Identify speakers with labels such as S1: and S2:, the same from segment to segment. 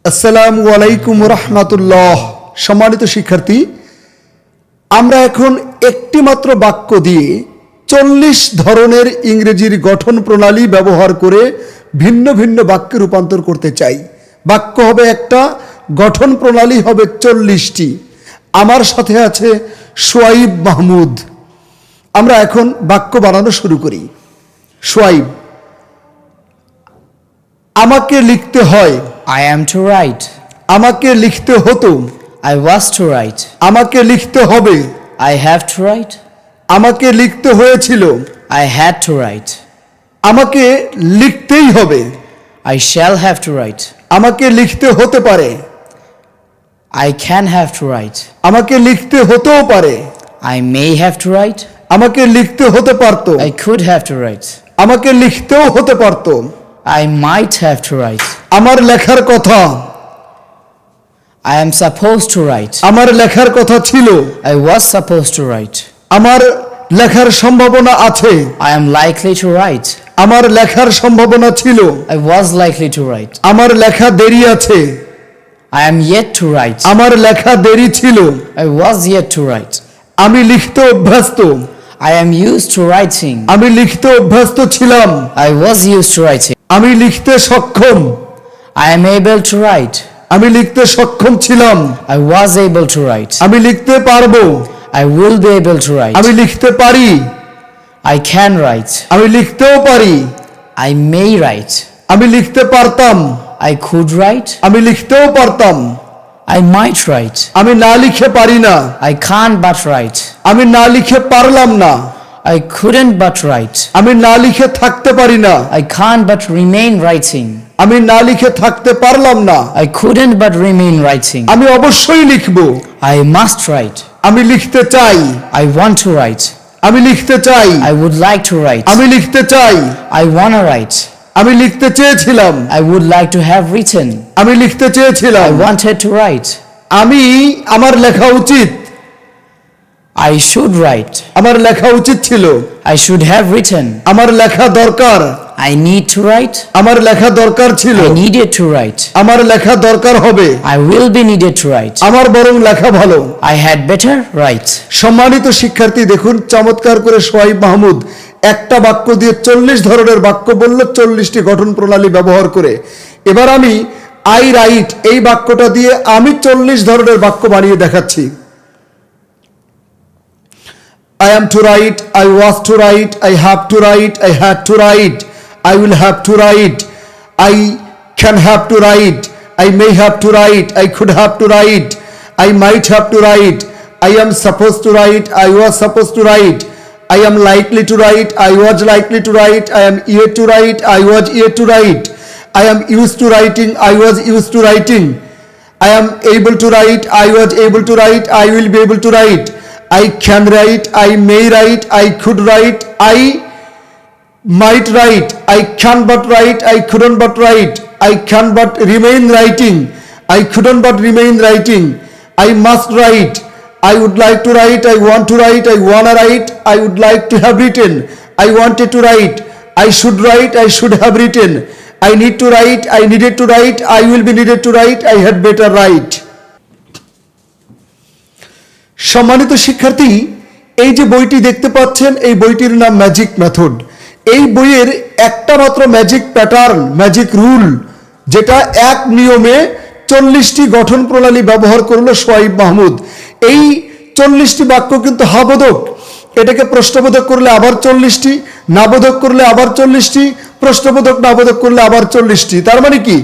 S1: আসসালামু আলাইকুম রাহমাতুল্লাহ। সম্মানিত শিক্ষার্থী, আমরা এখন একটি মাত্র বাক্য দিয়ে 40 ধরনের ইংরেজির গঠন প্রণালী ব্যবহার করে ভিন্ন ভিন্ন বাক্যে রূপান্তর করতে চাই। বাক্য হবে একটা, গঠন প্রণালী হবে 40টি। আমার সাথে আছে সোয়াইব মাহমুদ। আমরা এখন বাক্য বানানো শুরু করি। সোয়াইব: আমাকে লিখতে হয়।
S2: I am to write.
S1: আমাকে লিখতে হতো।
S2: I was to write.
S1: আমাকে লিখতে হবে।
S2: I have to write.
S1: আমাকে লিখতে হয়েছিল।
S2: I had to write.
S1: আমাকে লিখতেই হবে।
S2: I shall have to write.
S1: আমাকে লিখতে হতে পারে।
S2: I can have to write.
S1: আমাকে লিখতে হতেও পারে।
S2: I may have to write.
S1: আমাকে লিখতে হতে পারতো।
S2: I could have to write.
S1: আমাকে লিখতেও হতে পারতো।
S2: I might have to write.
S1: আমার লেখার কথা।
S2: I am supposed to write.
S1: আমার লেখার কথা ছিল।
S2: I was supposed to write.
S1: আমার লেখার সম্ভাবনা আছে।
S2: I am likely to write.
S1: আমার লেখার সম্ভাবনা ছিল।
S2: I was likely to write.
S1: আমার লেখা দেরি আছে।
S2: I am yet to write.
S1: আমার লেখা দেরি ছিল।
S2: I was yet to write.
S1: আমি লিখতে অভ্যস্ত।
S2: I am used to writing.
S1: আমি লিখতে অভ্যস্ত ছিলাম।
S2: I was used to writing.
S1: আমি লিখতে সক্ষম।
S2: I am able to write.
S1: আমি লিখতে সক্ষম ছিলাম।
S2: I was able to write.
S1: আমি লিখতে পারবো।
S2: I will be able to write.
S1: আমি লিখতে পারি।
S2: I can write.
S1: আমি লিখতেও পারি।
S2: I may write.
S1: আমি লিখতে পারতাম।
S2: I could write.
S1: আমি লিখতেও পারতাম।
S2: I might write.
S1: আমি না লিখে পারি না।
S2: I can't but write.
S1: আমি না লিখে পারলাম না।
S2: I couldn't but write.
S1: আমি না লিখে থাকতে পারি না।
S2: I can't but remain writing.
S1: আমি না লিখে থাকতে পারলাম না।
S2: I couldn't but remain writing.
S1: আমি অবশ্যই লিখব।
S2: I must write.
S1: আমি লিখতে চাই।
S2: I want to write.
S1: আমি লিখতে চাই।
S2: I would like to write.
S1: আমি লিখতে চাই।
S2: I wanna write.
S1: আমি লিখতে চেয়েছিলাম।
S2: I would like to have written.
S1: আমি লিখতে চেয়েছিলাম।
S2: I wanted to write.
S1: আমার লেখা উচিত।
S2: I should write.
S1: আমার লেখা উচিত ছিল।
S2: I should have written.
S1: আমার লেখা দরকার।
S2: I need to write.
S1: আমার লেখা দরকার ছিল।
S2: I needed to write.
S1: আমার লেখা দরকার হবে।
S2: I will be needed to write.
S1: আমার বরং লেখা ভালো।
S2: I had better write.
S1: সম্মানিত শিক্ষার্থী, দেখুন চমৎকার করে সোয়াইব মাহমুদ একটা বাক্য দিয়ে 40 ধরনের বাক্য বলল, 40টি গঠন প্রণালী ব্যবহার করে। এবার আমি আই রাইট এই বাক্যটা দিয়ে আমি 40 ধরনের বাক্য বানিয়ে দেখাচ্ছি। I am to write, I was to write, I have to write, I had to write, I will have to write, I can have to write, I may have to write, I could have to write, I might have to write, I am supposed to write, I was supposed to write, I am likely to write, I was likely to write, I am yet to write, I was yet to write, I am used to writing, I was used to writing, I am able to write, I was able to write, I will be able to write, I can write, I may write, I could write, I might write, I can but write, I couldn't but write, I can but remain writing, I couldn't but remain writing, I must write, I would like to write, I want to write, I wanna write, I would like to have written, I wanted to write, I should write, I should have written, I need to write, I needed to write, I will be needed to write, I had better write. সম্মানিত শিক্ষার্থী, এই যে বইটি দেখতে পাচ্ছেন, এই বইটির নাম ম্যাজিক মেথড। এই বইয়ের একটা মাত্র ম্যাজিক প্যাটার্ন, ম্যাজিক রুল, যেটা এক নিয়মে 40টি গঠন প্রণালী ব্যবহার করলো সোয়াইব মাহমুদ। এই 40টি বাক্য কিন্তু হাবোধক। এটাকে প্রশ্নবোধক করলে আবার 40টি, নাবোধক করলে আবার 40টি, প্রশ্নবোধক নাবোধক করলে আবার 40টি। তার মানে কি,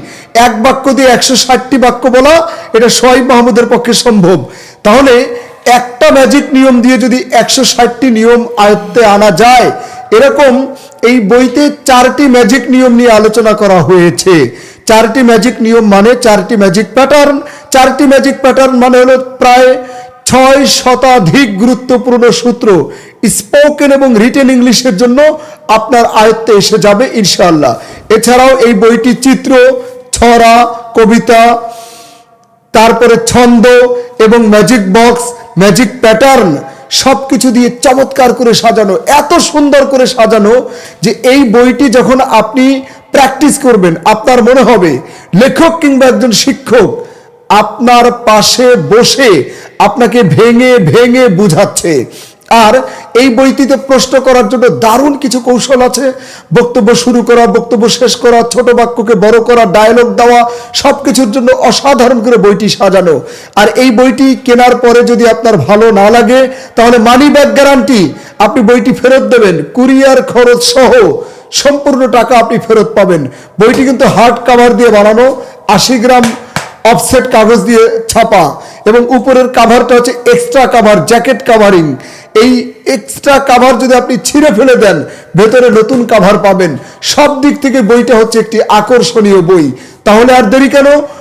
S1: এক বাক্য দিয়ে 160টি বাক্য বলা এটা সোয়াইব মাহমুদের পক্ষে সম্ভব। তাহলে একটা ম্যাজিক নিয়ম দিয়ে যদি 160টি নিয়ম আয়ত্তে আনা যায়, এরকম এই বইতে 4টি ম্যাজিক নিয়ম নিয়ে আলোচনা করা হয়েছে। 4টি ম্যাজিক নিয়ম মানে 4টি ম্যাজিক প্যাটার্ন। 4টি ম্যাজিক প্যাটার্ন মানে হলো প্রায় 6 শতাধিক গুরুত্বপূর্ণ সূত্র স্পোকেন এবং রিটেন ইংলিশের জন্য আপনার আয়ত্তে এসে যাবে ইনশাআল্লাহ। এছাড়াও এই বইটি চিত্র, ছড়া, কবিতা, তারপরে ছন্দ এবং ম্যাজিক বক্স, ম্যাজিক প্যাটার্ন সবকিছু দিয়ে চমৎকার করে সাজানো, এত সুন্দর করে সাজানো যে এই বইটি যখন আপনি প্র্যাকটিস করবেন, আপনার মনে হবে লেখক কিংবা একজন শিক্ষক আপনার পাশে বসে আপনাকে ভেঙে ভেঙে বুঝাচ্ছে। আর এই বইটিতে প্রশ্ন করার জন্য দারুণ কিছু কৌশল আছে। বক্তব্য শুরু করা, বক্তব্য শেষ করা, ছোট বাক্যকে বড় করা, ডায়লগ দেওয়া, সবকিছুর জন্য অসাধারণ করে বইটি সাজানো। আর এই বইটি কেনার পরে যদি আপনার ভালো না লাগে তাহলে মানি ব্যাক গ্যারান্টি, আপনি বইটি ফেরত দেবেন, কুরিয়ার খরচ সহ সম্পূর্ণ টাকা আপনি ফেরত পাবেন। বইটি কিন্তু হার্ড কাভার দিয়ে বানানো, 80 গ্রাম অফসেট কাগজ দিয়ে ছাপা, এবং উপরের কাভারটা হচ্ছে এক্সট্রা কাভার, জ্যাকেট কাভারিং। এই এক্সট্রা কাভার যদি আপনি ছিঁড়ে ফেলে দেন, ভেতরে নতুন কাভার পাবেন। সব দিক থেকে বইটা হচ্ছে একটি আকর্ষণীয় বই। তাহলে আর দেরি কেন,